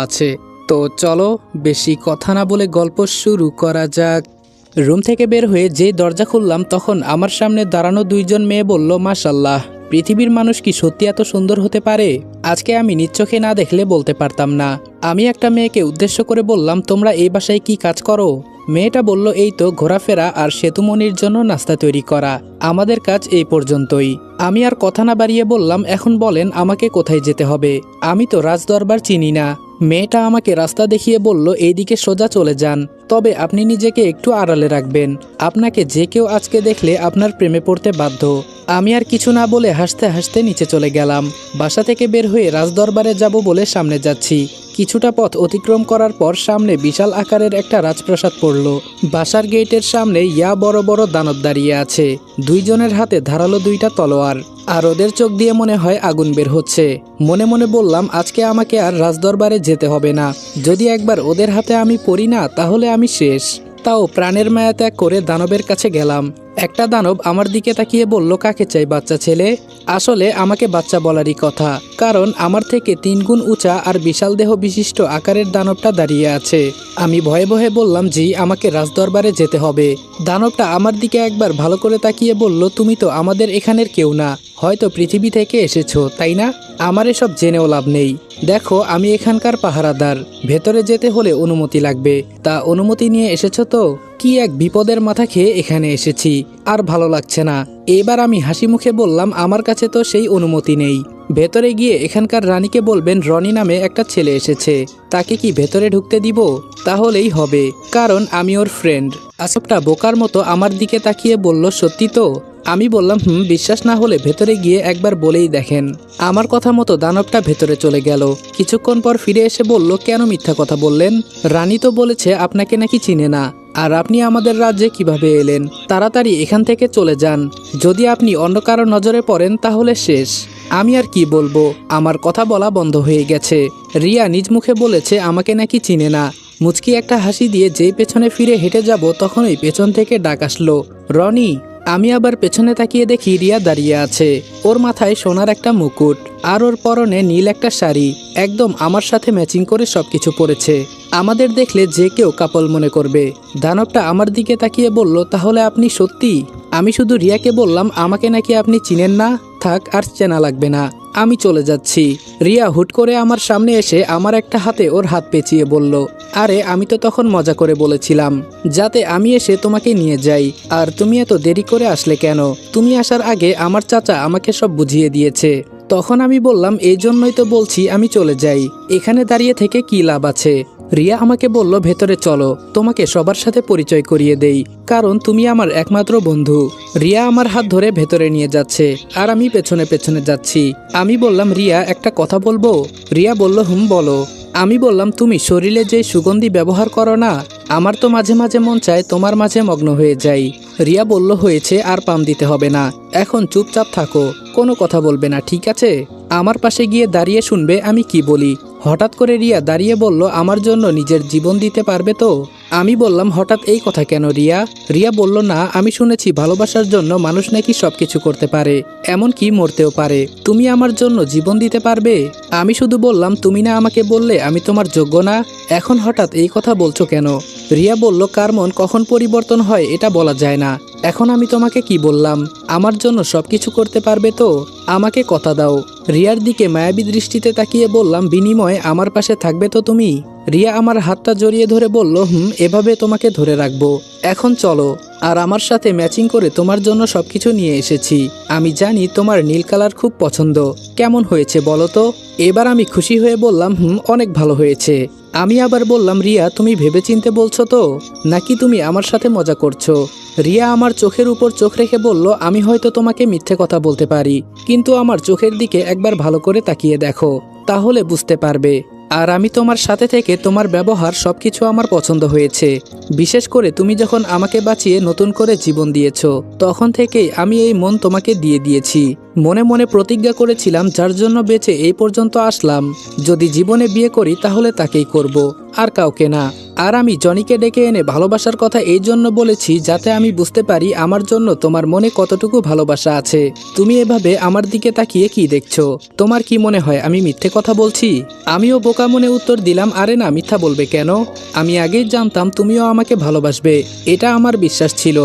আছে। তো চলো বেশি কথা না বলে গল্প শুরু করা যাক। রুম থেকে বের হয়ে যেই দরজা খুললাম তখন আমার সামনে দাঁড়ানো দুইজন মেয়ে বলল, মাশাল্লাহ, পৃথিবীর মানুষ কি সত্যি এত সুন্দর হতে পারে? আজকে আমি নিজ চোখে না দেখলে বলতে পারতাম না। আমি একটা মেয়েকে উদ্দেশ্য করে বললাম, তোমরা এই বাসায় কি কাজ করো? মেয়েটা বলল, এই তো ঘোরাফেরা আর সেতুমনির জন্য নাস্তা তৈরি করা, আমাদের কাজ এই পর্যন্তই। আমি আর কথা না বাড়িয়ে বললাম, এখন বলেন আমাকে কোথায় যেতে হবে? আমি তো রাজদরবার চিনি না। মেয়েটা আমাকে রাস্তা দেখিয়ে বলল, এইদিকে সোজা চলে যান, তবে আপনি নিজেকে একটু আড়ালে রাখবেন। আপনাকে যে কেউ আজকে দেখলে আপনার প্রেমে পড়তে বাধ্য। আমি আর কিছু না বলে হাসতে হাসতে নিচে চলে গেলাম। বাসা থেকে বের হয়ে রাজদরবারে যাব বলে সামনে যাচ্ছি। কিছুটা পথ অতিক্রম করার পর সামনে বিশাল আকারের একটা রাজপ্রাসাদ পড়ল। বাসার গেটের সামনে ইয়া বড় বড় দানব দাঁড়িয়ে আছে। দুইজনের হাতে ধারালো দুইটা তলোয়ার, আর ওদের চোখ দিয়ে মনে হয় আগুন বের হচ্ছে। মনে মনে বললাম, আজকে আমাকে আর রাজদরবারে যেতে হবে না। যদি একবার ওদের হাতে আমি পড়ি না তাহলে আমি শেষ। তাও প্রাণের মায়া ত্যাগ করে দানবের কাছে গেলাম। একটা দানব আমার দিকে তাকিয়ে বলল, কাকে চাই বাচ্চা ছেলে? আসলে আমাকে বাচ্চা বলারই কথা, কারণ আমার থেকে 3 গুণ উঁচা আর বিশাল দেহ বিশিষ্ট আকারের দানবটা দাঁড়িয়ে আছে। আমি ভয়ে ভয়ে বললাম, জি, আমাকে রাজদরবারে যেতে হবে। দানবটা আমার দিকে একবার ভালো করে তাকিয়ে বলল, তুমি তো আমাদের এখানের কেউ না, হয়তো পৃথিবী থেকে এসেছো, তাই না? আমার এসব জেনেও লাভ নেই। দেখো, আমি এখানকার পাহারাদার, ভেতরে যেতে হলে অনুমতি লাগবে। তা অনুমতি নিয়ে এসেছো তো? কি এক বিপদের মাথা খেয়ে এখানে এসেছি, আর ভালো লাগছে না। এবার আমি হাসি মুখে বললাম, আমার কাছে তো সেই অনুমতি নেই। ভেতরে গিয়ে এখানকার রানীকে বলবেন রনি নামে একটা ছেলে এসেছে, তাকে কি ভেতরে ঢুকতে দিব? তাহলেই হবে, কারণ আমি ওর ফ্রেন্ড। আসবটা বোকার মতো আমার দিকে তাকিয়ে বলল, সত্যি তো? আমি বললাম, বিশ্বাস না হলে ভেতরে গিয়ে একবার বলেই দেখেন। আমার কথা মতো দানবটা ভেতরে চলে গেল। কিছুক্ষণ পর ফিরে এসে বলল, কেন মিথ্যা কথা বললেন? রানী তো বলেছে আপনাকে নাকি চিনে না, আর আপনি আমাদের রাজ্যে কিভাবে এলেন? তাড়াতাড়ি এখান থেকে চলে যান, যদি আপনি অন্য কারো নজরে পড়েন তাহলে শেষ। আমি আর কি বলবো, আমার কথা বলা বন্ধ হয়ে গেছে। রিয়া নিজ মুখে বলেছে আমাকে নাকি চিনে না। মুচকি একটা হাসি দিয়ে যেই পেছনে ফিরে হেঁটে যাব তখনই পেছন থেকে ডাক আসলো, রনি। আমি আবার পেছনে তাকিয়ে দেখি রিয়া দাঁড়িয়ে আছে। ওর মাথায় সোনার একটা মুকুট, আর ওর পরনে নীল একটা শাড়ি, একদম আমার সাথে ম্যাচিং করে সবকিছু পরেছে। আমাদের দেখলে যে কেউ কাপল মনে করবে। দানবটা আমার দিকে তাকিয়ে বলল, তাহলে আপনি সত্যি? আমি শুধু রিয়াকে বললাম, আমাকে নাকি আপনি চিনেন না? থাক, আর চেনা লাগবে না, আমি চলে যাচ্ছি। রিয়া হুট করে আমার সামনে এসে আমার একটা হাতে ওর হাত পেঁচিয়ে বলল, আরে আমি তো তখন মজা করে বলেছিলাম যাতে আমি এসে তোমাকে নিয়ে যাই, আর তুমি এত দেরি করে আসলে কেন? তুমি আসার আগে আমার চাচা আমাকে সব বুঝিয়ে দিয়েছে। তখন আমি বললাম, এই জন্যই তো বলছি আমি চলে যাই, এখানে দাঁড়িয়ে থেকে কি লাভ আছে? রিয়া আমাকে বলল, ভেতরে চলো, তোমাকে সবার সাথে পরিচয় করিয়ে দেই, কারণ তুমি আমার একমাত্র বন্ধু। রিয়া আমার হাত ধরে ভেতরে নিয়ে যাচ্ছে, আর আমি পেছনে পেছনে যাচ্ছি। আমি বললাম, রিয়া একটা কথা বলবো? রিয়া বলল, বলো। আমি বললাম, তুমি শরীরে যে সুগন্ধি ব্যবহার করো না, আমার তো মাঝে মাঝে মন চায় তোমার মাঝে মগ্ন হয়ে যাই। রিয়া বলল, হয়েছে, আর পাম দিতে হবে না, এখন চুপচাপ থাকো, কোনো কথা বলবে না, ঠিক আছে? আমার পাশে গিয়ে দাঁড়িয়ে শুনবে আমি কি বলি। হঠাৎ করে রিয়া দাঁড়িয়ে বলল, আমার জন্য নিজের জীবন দিতে পারবে তো? আমি বললাম, হঠাৎ এই কথা কেন রিয়া? রিয়া বলল, না, আমি শুনেছি ভালোবাসার জন্য মানুষ নাকি সবকিছু করতে পারে, এমনকি মরতেও পারে। তুমি আমার জন্য জীবন দিতে পারবে? আমি শুধু বললাম, তুমি না আমাকে বললে আমি তোমার যোগ্য না, এখন হঠাৎ এই কথা বলছো কেন? রিয়া বলল, কার মন কখন পরিবর্তন হয় এটা বলা যায় না। এখন আমি তোমাকে কি বললাম, আমার জন্য সবকিছু করতে পারবে তো? আমাকে কথা দাও। রিয়ার দিকে মায়াবী দৃষ্টিতে তাকিয়ে বললাম, বিনিময়ে আমার পাশে থাকবে তো তুমি? রিয়া আমার হাতটা জড়িয়ে ধরে বলল, এভাবে তোমাকে ধরে রাখবো। এখন চলো, আর আমার সাথে ম্যাচিং করে তোমার জন্য সবকিছু নিয়ে এসেছি। আমি জানি তোমার নীল কালার খুব পছন্দ, কেমন হয়েছে বলো তো? এবার আমি খুশি হয়ে বললাম, অনেক ভালো হয়েছে। আমি আবার বললাম, রিয়া তুমি ভেবেচিন্তে বলছো তো, নাকি তুমি আমার সাথে মজা করছো? রিয়া আমার চোখের উপর চোখ রেখে বলল, আমি হয়তো তোমাকে মিথ্যে কথা বলতে পারি, কিন্তু আমার চোখের দিকে একবার ভালো করে তাকিয়ে দেখো, তাহলে বুঝতে পারবে। আর আমি তোমার সাথে থেকে তোমার ব্যবহার সবকিছু আমার পছন্দ হয়েছে। বিশেষ করে তুমি যখন আমাকে বাঁচিয়ে নতুন করে জীবন দিয়েছো, তখন থেকেই আমি এই মন তোমাকে দিয়ে দিয়েছি। মনে মনে প্রতিজ্ঞা করেছিলাম, যার জন্য বেঁচে এই পর্যন্ত আসলাম, যদি জীবনে বিয়ে করি তাহলে তাকেই করব, আর কাউকে না। আর আমি জনিকে ডেকে এনে ভালোবাসার কথা এই জন্য বলেছি যাতে আমি বুঝতে পারি আমার জন্য তোমার মনে কতটুকু ভালোবাসা আছে। তুমি এভাবে আমার দিকে তাকিয়ে কি দেখছো? তোমার কি মনে হয় আমি মিথ্যে কথা বলছি? আমিও বোকা মনে উত্তর দিলাম, আরে না, মিথ্যা বলবে কেন? আমি আগেই জানতাম তুমিও আমাকে ভালোবাসবে, এটা আমার বিশ্বাস ছিল।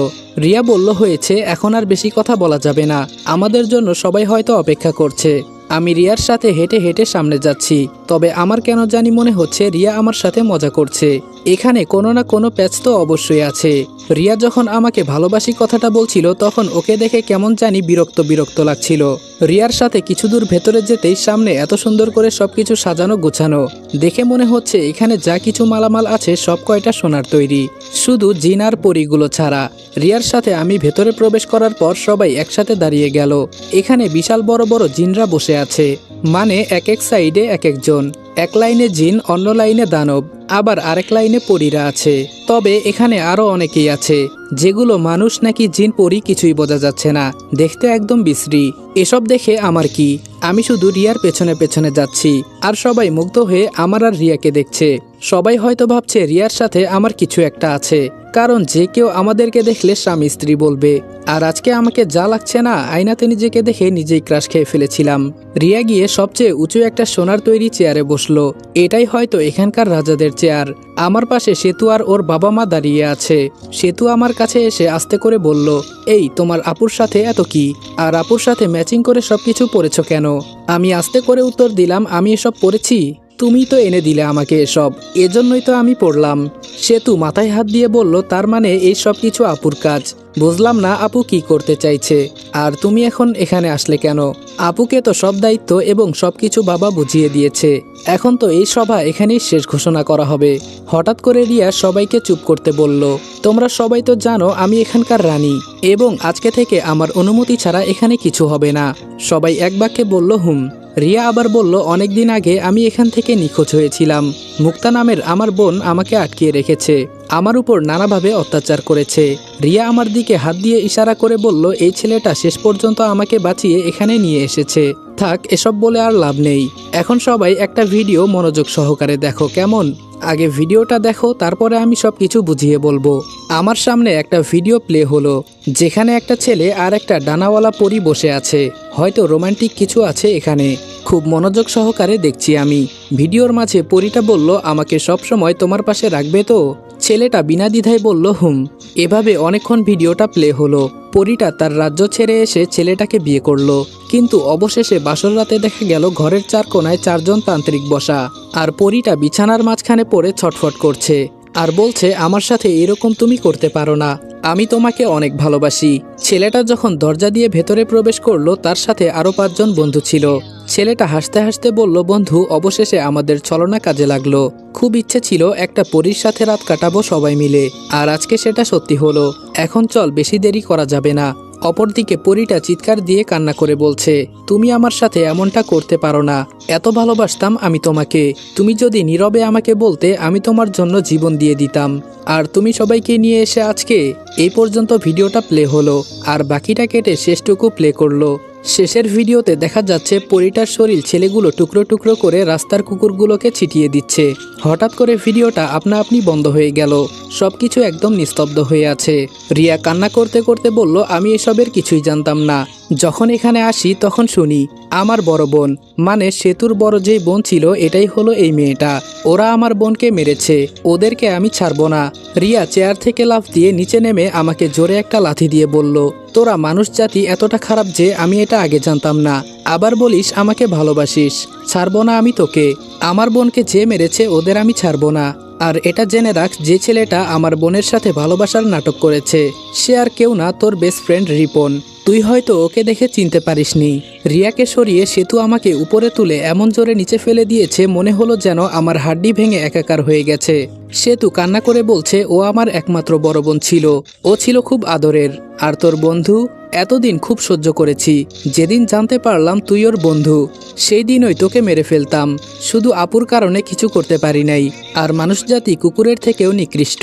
রিয়া বলল, হয়েছে, এখন আর বেশি কথা বলা যাবে না, আমাদের জন্য সবাই হয়তো অপেক্ষা করছে। আমি রিয়ার সাথে হেঁটে হেঁটে সামনে যাচ্ছি, তবে আমার কেন জানি মনে হচ্ছে রিয়া আমার সাথে মজা করছে। এখানে কোনো না কোনো প্যাচ তো অবশ্যই আছে। রিয়া যখন আমাকে ভালোবাসি কথাটা বলছিল তখন ওকে দেখে কেমন জানি বিরক্ত বিরক্ত লাগছিল। রিয়ার সাথে কিছু দূর ভেতরে যেতেই সামনে এত সুন্দর করে সবকিছু সাজানো গোছানো, দেখে মনে হচ্ছে এখানে যা কিছু মালামাল আছে সব কয়টা সোনার তৈরি, শুধু জিন আর পরীগুলো ছাড়া। রিয়ার সাথে আমি ভেতরে প্রবেশ করার পর সবাই একসাথে দাঁড়িয়ে গেল। এখানে বিশাল বড় বড় জিনরা বসে আছে, মানে এক এক সাইডে এক একজন। এক লাইনে জিন, অন্য লাইনে দানব, আবার আরেক লাইনে পরীরা আছে। তবে এখানে আরো অনেকেই আছে, যেগুলো মানুষ নাকি জিন পরী কিছুই বোঝা যাচ্ছে না, দেখতে একদম বিশ্রী। এসব দেখে আমার কি, আমি শুধু রিয়ার পেছনে পেছনে যাচ্ছি, আর সবাই মুগ্ধ হয়ে আমার আর রিয়াকে দেখছে। সবাই হয়তো ভাবছে রিয়ার সাথে আমার কিছু একটা আছে, কারণ যে কেউ আমাদেরকে দেখলে স্বামী স্ত্রী বলবে। আর আজকে আমাকে যা লাগছে না, আয়নাতে নিজেকে দেখে নিজেই ক্রাশ খেয়ে ফেলেছিলাম। রিয়া গিয়ে সবচেয়ে উঁচু একটা সোনার তৈরি চেয়ারে বসলো, এটাই হয়তো এখানকার রাজাদের চেয়ার। আমার পাশে সেতু আর ওর বাবা মা দাঁড়িয়ে আছে। সেতু আমার কাছে এসে আস্তে করে বলল, এই তোমার আপুর সাথে এত কি, আর আপুর সাথে ম্যাচিং করে সবকিছু পরেছো কেন? আমি আস্তে করে উত্তর দিলাম, আমি এসব পরেছি, তুমি তো এনে দিলে আমাকে এসব, এজন্যই তো আমি পড়লাম। সেতু মাথায় হাত দিয়ে বলল, তার মানে এই সব কিছু আপুর কাজ। বুঝলাম না আপু কি করতে চাইছে, আর তুমি এখন এখানে আসলে কেন? আপুকে তো সব দায়িত্ব এবং সবকিছু বাবা বুঝিয়ে দিয়েছে, এখন তো এই সভা এখানেই শেষ ঘোষণা করা হবে। হঠাৎ করে রিয়া সবাইকে চুপ করতে বলল, তোমরা সবাই তো জানো আমি এখানকার রানী, এবং আজকে থেকে আমার অনুমতি ছাড়া এখানে কিছু হবে না। সবাই এক বাক্যে বলল, হুম। রিয়া আবার বলল, অনেকদিন আগে আমি এখান থেকে নিখোঁজ হয়েছিলাম। মুক্তা নামের আমার বোন আমাকে আটকিয়ে রেখেছে, আমার উপর নানাভাবে অত্যাচার করেছে। রিয়া আমার দিকে হাত দিয়ে ইশারা করে বলল, এই ছেলেটা শেষ পর্যন্ত আমাকে বাঁচিয়ে এখানে নিয়ে এসেছে। থাক, এসব বলে আর লাভ নেই। এখন সবাই একটা ভিডিও মনোযোগ সহকারে দেখো কেমন? আগে ভিডিওটা দেখো, তারপরে আমি সব কিছু বুঝিয়ে বলবো। আমার সামনে একটা ভিডিও প্লে হলো, যেখানে একটা ছেলে আর একটা ডানাওয়ালা পরী বসে আছে, হয়তো রোমান্টিক কিছু আছে এখানে। খুব মনোযোগ সহকারে দেখছি আমি। ভিডিওর মাঝে পরীটা বলল, আমাকে সব সময় তোমার পাশে রাখবে তো? ছেলেটা বিনা দ্বিধায় বলল, হুম। এভাবে অনেকক্ষণ ভিডিওটা প্লে হলো। পরীটা তার রাজ্য ছেড়ে এসে ছেলেটাকে বিয়ে করলো, কিন্তু অবশেষে বাসর রাতে দেখা গেল ঘরের চার কোনায় চারজন তান্ত্রিক বসা, আর পরীটা বিছানার মাঝখানে পড়ে ছটফট করছে আর বলছে, আমার সাথে এরকম তুমি করতে পারো না, আমি তোমাকে অনেক ভালোবাসি। ছেলেটা যখন দরজা দিয়ে ভেতরে প্রবেশ করলো, তার সাথে আরো 5 জন বন্ধু ছিল। ছেলেটা হাসতে হাসতে বলল, বন্ধু, অবশেষে আমাদের ছলনা কাজে লাগলো। খুব ইচ্ছে ছিল একটা পরীর সাথে রাত কাটাবো সবাই মিলে, আর আজকে সেটা সত্যি হলো। এখন চল, বেশি দেরি করা যাবে না। অপরদিকে পরীটা চিৎকার দিয়ে কান্না করে বলছে, তুমি আমার সাথে এমনটা করতে পারো না, এত ভালোবাসতাম আমি তোমাকে। তুমি যদি নীরবে আমাকে বলতে, আমি তোমার জন্য জীবন দিয়ে দিতাম। আর তুমি সবাইকে নিয়ে এসে আজকে এই পর্যন্ত ভিডিওটা প্লে হলো, আর বাকিটা কেটে শেষটুকু প্লে করলো। শেষের ভিডিওতে দেখা যাচ্ছে পরীটার শরীর ছেলেগুলো টুকরো টুকরো করে রাস্তার কুকুরগুলোকে ছিটিয়ে দিচ্ছে। হঠাৎ করে ভিডিওটা আপনা আপনি বন্ধ হয়ে গেল, সবকিছু একদম নিস্তব্ধ হয়ে আছে। রিয়া কান্না করতে করতে বলল, আমি এসবের কিছুই জানতাম না। যখন এখানে আসি তখন শুনি আমার বড় বোন, মানে সেতুর বড় যেই বোন ছিল, এটাই হলো এই মেয়েটা। ওরা আমার বোনকে মেরেছে, ওদেরকে আমি ছাড়বো না। রিয়া চেয়ার থেকে লাফ দিয়ে নিচে নেমে আমাকে জোরে একটা লাথি দিয়ে বলল, তোরা মানুষ জাতি এতটা খারাপ যে আমি এটা আগে জানতাম না। আবার বলিস আমাকে ভালোবাসিস, ছাড়বো না আমি তোকে। আমার বোনকে যে মেরেছে ওদের আমি ছাড়বো না। আর এটা জেনে রাখ, যে ছেলেটা আমার বোনের সাথে ভালোবাসার নাটক করেছে সে আর কেউ না, তোর বেস্ট ফ্রেন্ড রিপন। তুই হয়তো ওকে দেখে চিনতে পারিসনি। রিয়াকে সরিয়ে সেতু আমাকে উপরে তুলে এমন জোরে নিচে ফেলে দিয়েছে, মনে হলো যেন আমার হাড্ডি ভেঙে একাকার হয়ে গেছে। সেতু কান্না করে বলছে, ও আমার একমাত্র বড় বোন ছিল, ও ছিল খুব আদরের। আর তোর বন্ধু? এতদিন খুব সহ্য করেছি, যেদিন জানতে পারলাম তুই ওর বন্ধু, সেই দিনই তোকে মেরে ফেলতাম। শুধু আপুর কারণে কিছু করতে পারি নাই, আর মানুষ জাতি কুকুরের থেকেও নিকৃষ্ট।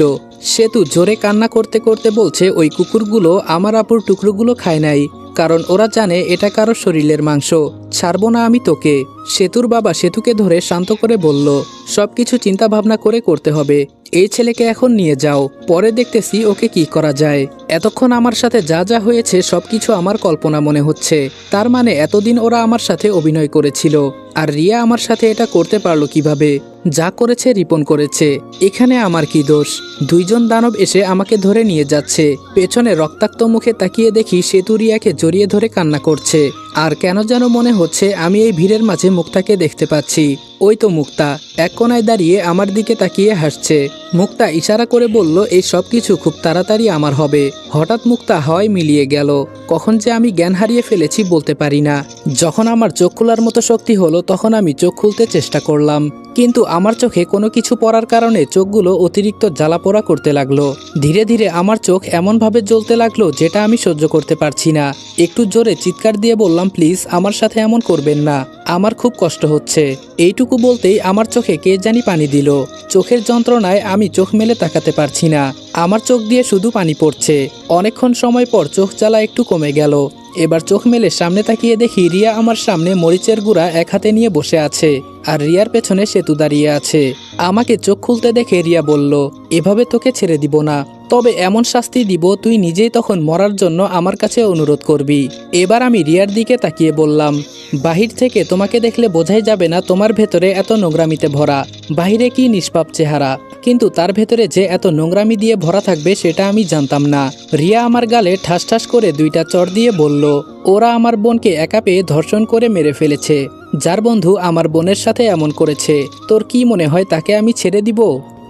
সেতু জোরে কান্না করতে করতে বলছে, ওই কুকুরগুলো আমার আপুর টুকরোগুলো খায় নাই, কারণ ওরা জানে এটা কারো শরীরের মাংস। ছাড়বো না আমি তোকে। সেতুর বাবা সেতুকে ধরে শান্ত করে বলল, সবকিছু চিন্তা ভাবনা করে করতে হবে। এই ছেলেকে এখন নিয়ে যাও, পরে দেখতেছি ওকে কি করা যায়। এতক্ষণ আমার সাথে যা যা হয়েছে সবকিছু আমার কল্পনা মনে হচ্ছে। তার মানে এতদিন ওরা আমার সাথে অভিনয় করেছিল, আর রিয়া আমার সাথে এটা করতে পারলো কিভাবে? যা করেছে রিপন করেছে, এখানে আমার কি দোষ? দুইজন দানব এসে আমাকে ধরে নিয়ে যাচ্ছে, পেছনে রক্তাক্ত মুখে তাকিয়ে দেখি সেতু রিয়াকে জড়িয়ে ধরে কান্না করছে। আর কেন যেন মনে হচ্ছে আমি এই ভিড়ের মাঝে মুক্তাকে দেখতে পাচ্ছি। ওই তো মুক্তা এক কোনায় দাঁড়িয়ে আমার দিকে তাকিয়ে হাসছে। মুক্তা ইশারা করে বলল এই সব কিছু খুব তাড়াতাড়ি আমার হবে। হঠাৎ মুক্তা হাওয়ায় মিলিয়ে গেল। কখন যে আমি জ্ঞান হারিয়ে ফেলেছি বলতে পারি না। যখন আমার চোখ খোলার মতো শক্তি হলো তখন আমি চোখ খুলতে চেষ্টা করলাম, কিন্তু আমার চোখে কোনো কিছু পড়ার কারণে চোখগুলো অতিরিক্ত জ্বালাপোড়া করতে লাগলো। ধীরে ধীরে আমার চোখ এমনভাবে জ্বলতে লাগলো যেটা আমি সহ্য করতে পারছি না। একটু জোরে চিৎকার দিয়ে বললাম, প্লিজ আমার সাথে এমন করবেন না, আমার খুব কষ্ট হচ্ছে। এইটুকু বলতেই আমার চোখে কে জানি পানি দিল। চোখের যন্ত্রণায় আমি চোখ মেলে তাকাতে পারছি না। আমার চোখ দিয়ে শুধু পানি পড়ছে। অনেকক্ষণ সময় পর চোখ জ্বালা একটু কমে গেল। এবার চোখ মেলে সামনে তাকিয়ে দেখি রিয়া আমার সামনে মরিচের গুঁড়া এক হাতে নিয়ে বসে আছে, আর রিয়ার পেছনে সেতু দাঁড়িয়ে আছে। আমাকে চোখ খুলতে দেখে রিয়া বলল, এভাবে তোকে ছেড়ে দিব না, তবে এমন শাস্তি দিব তুই নিজেই তখন মরার জন্য আমার কাছে অনুরোধ করবি। এবার আমি রিয়ার দিকে তাকিয়ে বললাম, বাহির থেকে তোমাকে দেখলে বোঝাই যাবে না তোমার ভেতরে এত নোংরামিতে ভরা। বাহিরে কি নিষ্পাপ চেহারা, কিন্তু তার ভেতরে যে এত নোংরামি দিয়ে ভরা থাকবে সেটা আমি জানতাম না। রিয়া আমার গালে ঠাস ঠাস করে দুইটা চড় দিয়ে বলল, ওরা আমার বোনকে একা পেয়ে ধর্ষণ করে মেরে ফেলেছে। যার বন্ধু আমার বোনের সাথে এমন করেছে, তোর কি মনে হয় তাকে আমি ছেড়ে দিব?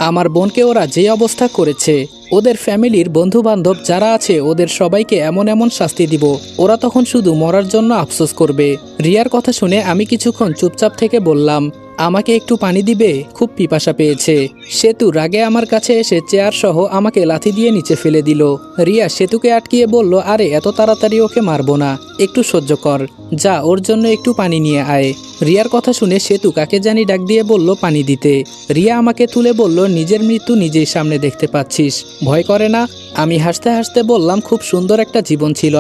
আমার বোনকে ওরা যে অবস্থা করেছে, ওদের ফ্যামিলির বন্ধু বান্ধব যারা আছে ওদের সবাইকে এমন এমন শাস্তি দিব, ওরা তখন শুধু মরার জন্য আফসোস করবে। রিয়ার কথা শুনে আমি কিছুক্ষণ চুপচাপ থেকে বললাম, আমাকে একটু পানি দিবে, খুব পিপাসা পেয়েছে। সেতু রাগে আমার কাছে এসে চেয়ার সহ আমাকে লাথি দিয়ে নিচে ফেলে দিল। রিয়া সেতুকে আটকিয়ে বলল, আরে এত তাড়াতাড়ি ওকে মারবো না, একটু সহ্য কর, যা ওর জন্য একটু পানি নিয়ে আয়। রিয়ার কথা শুনে সেতু কাকে জানি ডাক দিয়ে বলল পানি দিতে। রিয়া আমাকে তুলে বলল, নিজের মৃত্যু নিজেই সামনে দেখতে পাচ্ছিস, ভয় করে না? আমি হাসতে হাসতে বললাম, খুব সুন্দর একটা জীবন ছিল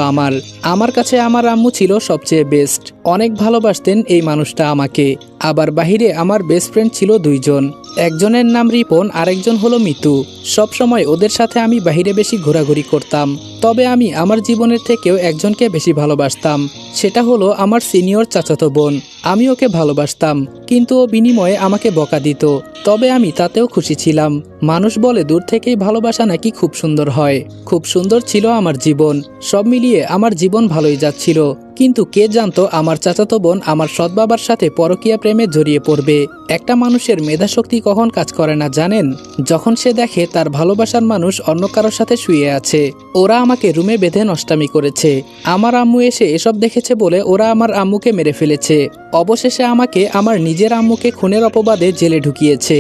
আমার কাছে আমার আম্মু ছিল সবচেয়ে বেস্ট। অনেক ভালোবাসতেন এই মানুষটা আমাকে। আবার বাহিরে আমার বেস্ট ফ্রেন্ড ছিল দুইজন, একজনের নাম রিপন, আরেকজন হলো মিতু। সব সময় ওদের সাথে আমি বাহিরে বেশি ঘোরাঘুরি করতাম। তবে আমি আমার জীবনের থেকেও একজনকে বেশি ভালোবাসতাম, সেটা হলো আমার সিনিয়র চাচাতো বোন। আমি ওকে ভালোবাসতাম, কিন্তু ও বিনিময়ে আমাকে বকা দিত, তবে আমি তাতেও খুশি ছিলাম। মানুষ বলে দূর থেকেই ভালোবাসা নাকি খুব সুন্দর হয়। খুব সুন্দর ছিল আমার জীবন, সব মিলিয়ে আমার জীবন ভালোই যাচ্ছিল। কিন্তু কে জানতো আমার চাচাতো বোন আমার সৎ বাবার সাথে পরকীয়া প্রেমে জড়িয়ে পড়বে। একটা মানুষের মেধাশক্তি কখন কাজ করে না জানেন? যখন সে দেখে তার ভালোবাসার মানুষ অন্য কারোর সাথে শুয়ে আছে। ওরা আমাকে রুমে বেঁধে নষ্টামি করেছে। আমার আম্মু এসে এসব দেখেছে বলে ওরা আমার আম্মুকে মেরে ফেলেছে। অবশেষে আমাকে আমার নিজের আম্মুকে খুনের অপবাদে জেলে ঢুকিয়েছে।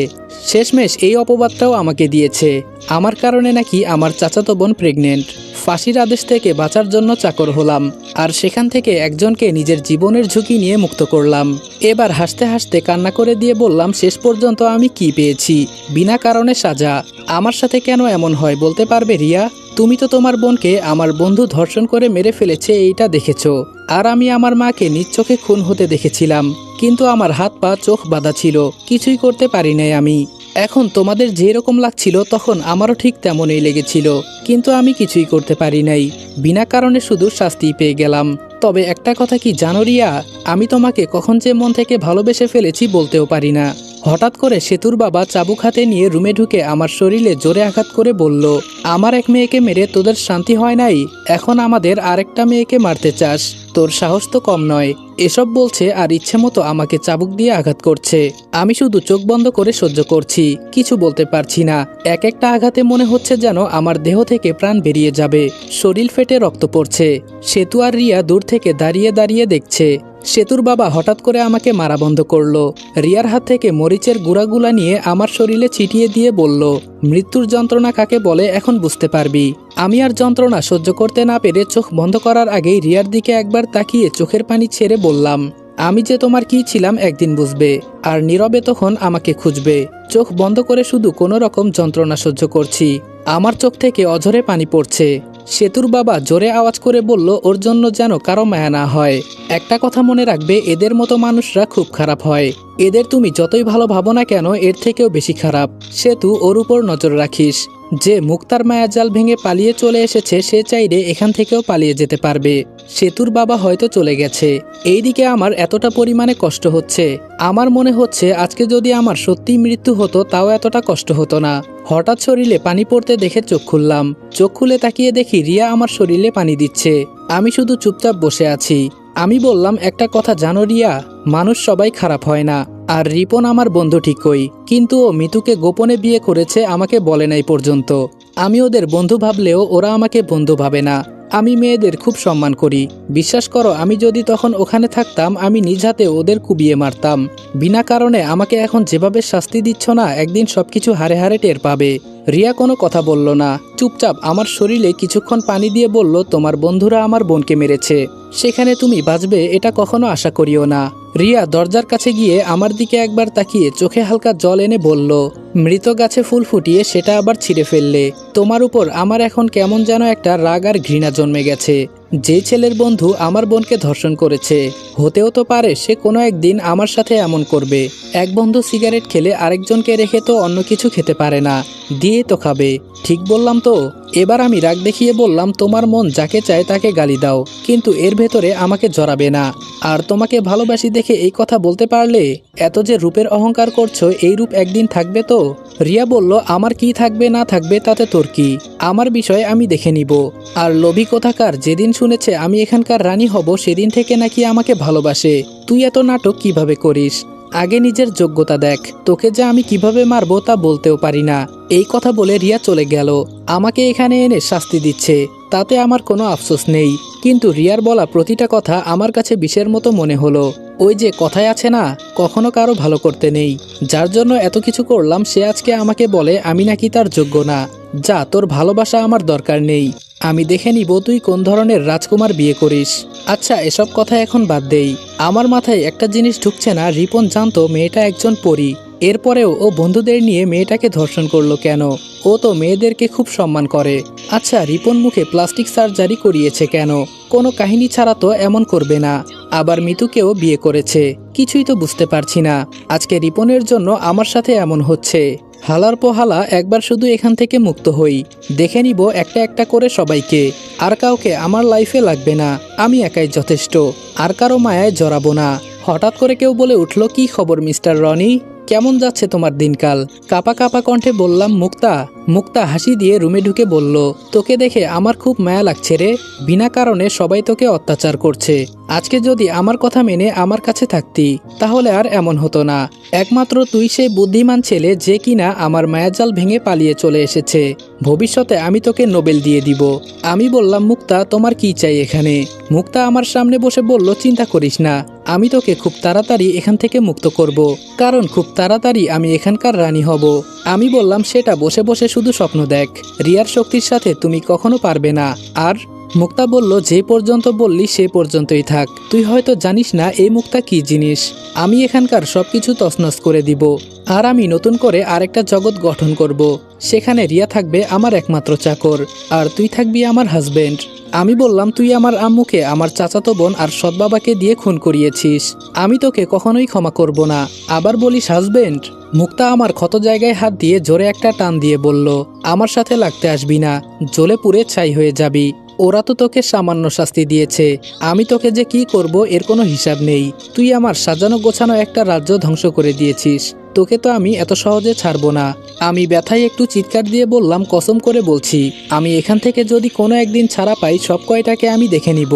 শেষমেশ এই অপবাদটাও আমাকে দিয়েছে। আমার কারণে নাকি আমার চাচাতো বোন প্রেগনেন্ট। ফাঁসির আদেশ থেকে বাঁচার জন্য চাকর হলাম, আর সেখান থেকে একজনকে নিজের জীবনের ঝুঁকি নিয়ে মুক্ত করলাম। এবার হাসতে হাসতে কান্না করে দিয়ে বললাম, শেষ পর্যন্ত আমি কি পেয়েছি? বিনা কারণে সাজা। আমার সাথে কেন এমন হয় বলতে পারবে রিয়া? তুমি তো তোমার বোনকে আমার বন্ধু ধর্ষণ করে মেরে ফেলেছে এইটা দেখেছো, আর আমি আমার মাকে নিজ চোখে খুন হতে দেখেছিলাম, কিন্তু আমার হাত পা চোখ বাঁধা ছিল, কিছুই করতে পারি নাই আমি। এখন তোমাদের যেরকম লাগছিল তখন আমারও ঠিক তেমনই লেগেছিল, কিন্তু আমি কিছুই করতে পারি নাই। বিনা কারণে শুধু শাস্তি পেয়ে গেলাম। তবে একটা কথা কি জানো রিয়া, আমি তোমাকে কখন যে মন থেকে ভালোবেসে ফেলেছি বলতেও পারি না। হঠাৎ করে সেতুর বাবা চাবুক হাতে নিয়ে রুমে ঢুকে আমার শরীরে জোরে আঘাত করে বলল, আমার এক মেয়েকে মেরে তোদের শান্তি হয় নাই, এখন আমাদের আরেকটা মেয়েকে মারতে চাস? তোর সাহস তো কম নয়। এসব বলছে আর ইচ্ছে মতো আমাকে চাবুক দিয়ে আঘাত করছে। আমি শুধু চোখ বন্ধ করে সহ্য করছি, কিছু বলতে পারছি না। এক একটা আঘাতে মনে হচ্ছে যেন আমার দেহ থেকে প্রাণ বেরিয়ে যাবে, শরীর ফেটে রক্ত পড়ছে। সেতু আর রিয়া দূর থেকে দাঁড়িয়ে দাঁড়িয়ে দেখছে। সেতুর বাবা হঠাৎ করে আমাকে মারা বন্ধ করলো। রিয়ার হাত থেকে মরিচের গুঁড়াগুলা নিয়ে আমার শরীরে ছিটিয়ে দিয়ে বলল, মৃত্যুর যন্ত্রণা কাকে বলে এখন বুঝতে পারবি। আমি আর যন্ত্রণা সহ্য করতে না পেরে চোখ বন্ধ করার আগেই রিয়ার দিকে একবার তাকিয়ে চোখের পানি ছেড়ে বললাম, আমি যে তোমার কি ছিলাম একদিন বুঝবে, আর নীরবে তখন আমাকে খুঁজবে। চোখ বন্ধ করে শুধু কোনো রকম যন্ত্রণা সহ্য করছি। আমার চোখ থেকে অঝরে পানি পড়ছে। সেতুর বাবা জোরে আওয়াজ করে বলল, ওর জন্য যেন কারো মায়া না হয়। একটা কথা মনে রাখবে, এদের মতো মানুষরা খুব খারাপ হয়। এদের তুমি যতই ভালো ভাবো না কেন, এর থেকেও বেশি খারাপ। সেতু, ওর উপর নজর রাখিস। যে মুক্তার মায়াজাল ভেঙে পালিয়ে চলে এসেছে, সে চাইলে এখান থেকেও পালিয়ে যেতে পারবে। সেতুর বাবা হয়তো চলে গেছে। এইদিকে আমার এতটা পরিমাণে কষ্ট হচ্ছে। আমার মনে হচ্ছে আজকে যদি আমার সত্যিই মৃত্যু হতো, তাও এতটা কষ্ট হতো না। হঠাৎ শরীরে পানি পড়তে দেখে চোখ খুললাম। চোখ খুলে তাকিয়ে দেখি রিয়া আমার শরীরে পানি দিচ্ছে। আমি শুধু চুপচাপ বসে আছি। আমি বললাম, একটা কথা জানো রিয়া, মানুষ সবাই খারাপ হয় না। আর রিপন আমার বন্ধু ঠিকই, কিন্তু ও মিতুকে গোপনে বিয়ে করেছে, আমাকে বলে নাই পর্যন্ত। আমি ওদের বন্ধু ভাবলেও ওরা আমাকে বন্ধু ভাবে না। আমি মেয়েদের খুব সম্মান করি। বিশ্বাস করো, আমি যদি তখন ওখানে থাকতাম, আমি নিজ হাতে ওদের কুবিয়ে মারতাম। বিনা কারণে আমাকে এখন যেভাবে শাস্তি দিচ্ছ না, একদিন সবকিছু হারে হারে টের পাবে। রিয়া কোনো কথা বলল না, চুপচাপ আমার শরীরে কিছুক্ষণ পানি দিয়ে বলল, তোমার বন্ধুরা আমার বোনকে মেরেছে, সেখানে তুমি বাঁচবে এটা কখনো আশা করিও না। রিয়া দরজার কাছে গিয়ে আমার দিকে একবার তাকিয়ে চোখে হালকা জল এনে বলল, মৃত গাছে ফুল ফুটিয়ে সেটা আবার ছিঁড়ে ফেললে। তোমার উপর আমার এখন কেমন যেন একটা রাগ আর ঘৃণা জন্মে গেছে। যে ছেলের বন্ধু আমার বোনকে ধর্ষণ করেছে, হতেও তো পারে সে কোনো একদিন আমার সাথে এমন করবে। এক বন্ধু সিগারেট খেলে আরেকজনকে রেখে তো অন্য কিছু খেতে পারে না, দিয়ে তো খাবে। ঠিক বললাম তো? এবার আমি রাগ দেখিয়ে বললাম, তোমার মন যাকে চায় তাকে গালি দাও, কিন্তু এর ভেতরে আমাকে জড়াবে না। আর তোমাকে ভালোবাসি দেখে এই কথা বলতে পারলে? এত যে রূপের অহংকার করছো, এই রূপ একদিন থাকবে তো? রিয়া বলল, আমার কি থাকবে না থাকবে তাতে তোর কি? আমার বিষয় আমি দেখে নিব। আর লোভী কোথাকার যেদিন শুনেছে আমি এখানকার রানী হব, সেদিন থেকে নাকি আমাকে ভালোবাসে। তুই এত নাটক কিভাবে করিস? আগে নিজের যোগ্যতা দেখ। তোকে যে আমি কিভাবে মারবো তা বলতেও পারি না। এই কথা বলে রিয়া চলে গেল। আমাকে এখানে এনে শাস্তি দিচ্ছে, তাতে আমার কোনো আফসোস নেই। কিন্তু রিয়ার বলা প্রতিটা কথা আমার কাছে বিষের মতো মনে হলো। ওই যে কথায় আছে না, কখনো কারো ভালো করতে নেই। যার জন্য এত কিছু করলাম, সে আজকে আমাকে বলে আমি নাকি তার যোগ্য না। যা, তোর ভালোবাসা আমার দরকার নেই। আমি দেখে নিব তুই কোন ধরনের রাজকুমার বিয়ে করিস। আচ্ছা, এসব কথা এখন বাদ দেই। আমার মাথায় একটা জিনিস ঢুকছে না, রিপন জানতো মেয়েটা একজন পরী, এরপরেও ও বন্ধুদের নিয়ে মেয়েটাকে ধর্ষণ করলো কেন? ও তো মেয়েদেরকে খুব সম্মান করে। আচ্ছা, রিপন মুখে প্লাস্টিক সার্জারি করিয়েছে কেন? কোনো কাহিনী ছাড়া তো এমন করবে না। আবার মিতুকেও বিয়ে করেছে, কিছুই তো বুঝতে পারছি না। আজকে রিপনের জন্য আমার সাথে এমন হচ্ছে। হালার পোহালা একবার শুধু এখান থেকে মুক্ত হই, দেখে নিব একটা একটা করে সবাইকে। আর কাউকে আমার লাইফে লাগবে না, আমি একাই যথেষ্ট। আর কারো মায়ায় জড়াবো না। হঠাৎ করে কেউ বলে উঠল, কি খবর মিস্টার রনি, কেমন যাচ্ছে তোমার দিনকাল? কাপা কাপা কণ্ঠে বললাম, মুক্তা। মুক্তা হাসি দিয়ে রুমে ঢুকে বলল, তোকে দেখে আমার খুব মায়া লাগছে রে। বিনা কারণে সবাই তোকে অত্যাচার করছে। আজকে যদি আমার কথা মেনে আমার কাছে থাকতি, তাহলে আর এমন হতো না। একমাত্র তুই সেই বুদ্ধিমান ছেলে যে কিনা আমার মায়াজাল ভেঙে পালিয়ে চলে এসেছে। ভবিষ্যতে আমি তোকে নোবেল দিয়ে দিব। আমি বললাম, মুক্তা তোমার কি চাই এখানে? মুক্তা আমার সামনে বসে বলল, চিন্তা করিস না, আমি তোকে খুব তাড়াতাড়ি এখান থেকে মুক্ত করব, কারণ খুব তাড়াতাড়ি আমি এখানকার রানী হব। আমি বললাম, সেটা বসে বসে শুধু স্বপ্ন দেখ, রিয়ার শক্তির সাথে তুমি কখনো পারবে না। আর মুক্তা বলল, যে পর্যন্ত বললি সে পর্যন্তই থাক। তুই হয়তো জানিস না এই মুক্তা কি জিনিস। আমি এখানকার সবকিছু তছনছ করে দিব, আর আমি নতুন করে আরেকটা জগৎ গঠন করব। সেখানে রিয়া থাকবে আমার একমাত্র চাকর, আর তুই থাকবি আমার হাজবেন্ড। আমি বললাম, তুই আমার আম্মুকে, আমার চাচাতো বোন আর সৎ বাবাকে দিয়ে খুন করিয়েছিস। আমি তোকে কখনোই ক্ষমা করব না। আবার বলিস হাজবেন্ড? মুক্তা আমার ক্ষত জায়গায় হাত দিয়ে জোরে একটা টান দিয়ে বলল, আমার সাথে লাগতে আসবি না, জ্বলে পুড়ে ছাই হয়ে যাবি। ওরা তো তোকে সামান্য শাস্তি দিয়েছে, আমি তোকে যে কি করব এর কোনো হিসাব নেই। তুই আমার সাজানো গোছানো একটা রাজ্য ধ্বংস করে দিয়েছিস, তোকে তো আমি এত সহজে ছাড়বো না। আমি ব্যথায় একটু চিৎকার দিয়ে বললাম, কসম করে বলছি, আমি এখান থেকে যদি কোনো একদিন ছাড়া পাই, সব কয়টাকে আমি দেখে নিব।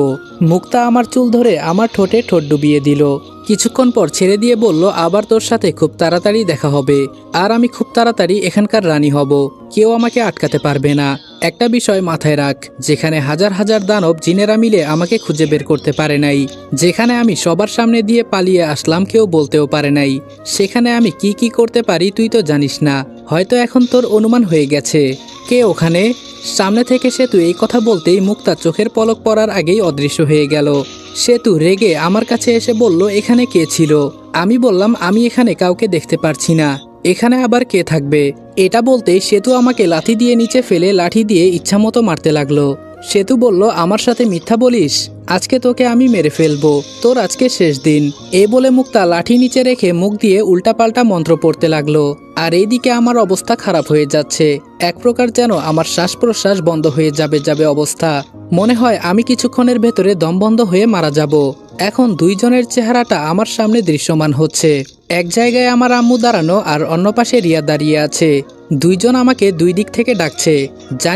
মুক্তা আমার চুল ধরে আমার ঠোঁটে ঠোঁট ডুবিয়ে দিল। কিছুক্ষণ পর ছেড়ে দিয়ে বলল, আবার তোর সাথে খুব তাড়াতাড়ি দেখা হবে, আর আমি খুব তাড়াতাড়ি এখানকার রানী হব। কেউ আমাকে আটকাতে পারবে না। একটা বিষয় মাথায় রাখ, যেখানে হাজার হাজার দানব জিনেরা মিলে আমাকে খুঁজে বের করতে পারে নাই, যেখানে আমি সবার সামনে দিয়ে পালিয়ে আসলাম কেউ বলতেও পারে নাই, সেখানে আমি কি কি করতে পারি তুই তো জানিস না। হয়তো এখন তোর অনুমান হয়ে গেছে। কে ওখানে? সামনে থেকে সেতু এই কথা বলতেই মুক্তা চোখের পলক পড়ার আগেই অদৃশ্য হয়ে গেল। সেতু রেগে আমার কাছে এসে বলল, এখানে কে ছিল? আমি বললাম, আমি এখানে কাউকে দেখতে পারছি না, এখানে আবার কে থাকবে? এটা বলতেই সেতু আমাকে লাথি দিয়ে নিচে ফেলে লাঠি দিয়ে ইচ্ছামতো মারতে লাগলো। সেতু বলল, আমার সাথে মিথ্যা বলিস? আজকে তোকে আমি মেরে ফেলবো, তোর আজকে শেষ দিন। এ বলে মুক্তা লাঠি নিচে রেখে মুখ দিয়ে উল্টাপাল্টা মন্ত্র পড়তে লাগলো। আর এইদিকে আমার অবস্থা খারাপ হয়ে যাচ্ছে, এক প্রকার যেন আমার শ্বাস প্রশ্বাস বন্ধ হয়ে যাবে অবস্থা। মনে হয় আমি কিছুক্ষণের ভেতরে দম বন্ধ হয়ে মারা যাব। এখন দুইজনের চেহারাটা আমার সামনে দৃশ্যমান হচ্ছে। এক জায়গায় আমার আম্মু দাঁড়ানো আর অন্য পাশে রিয়া দাঁড়িয়ে আছে। দুইজন আমাকে দুই দিক থেকে ডাকছে। জানি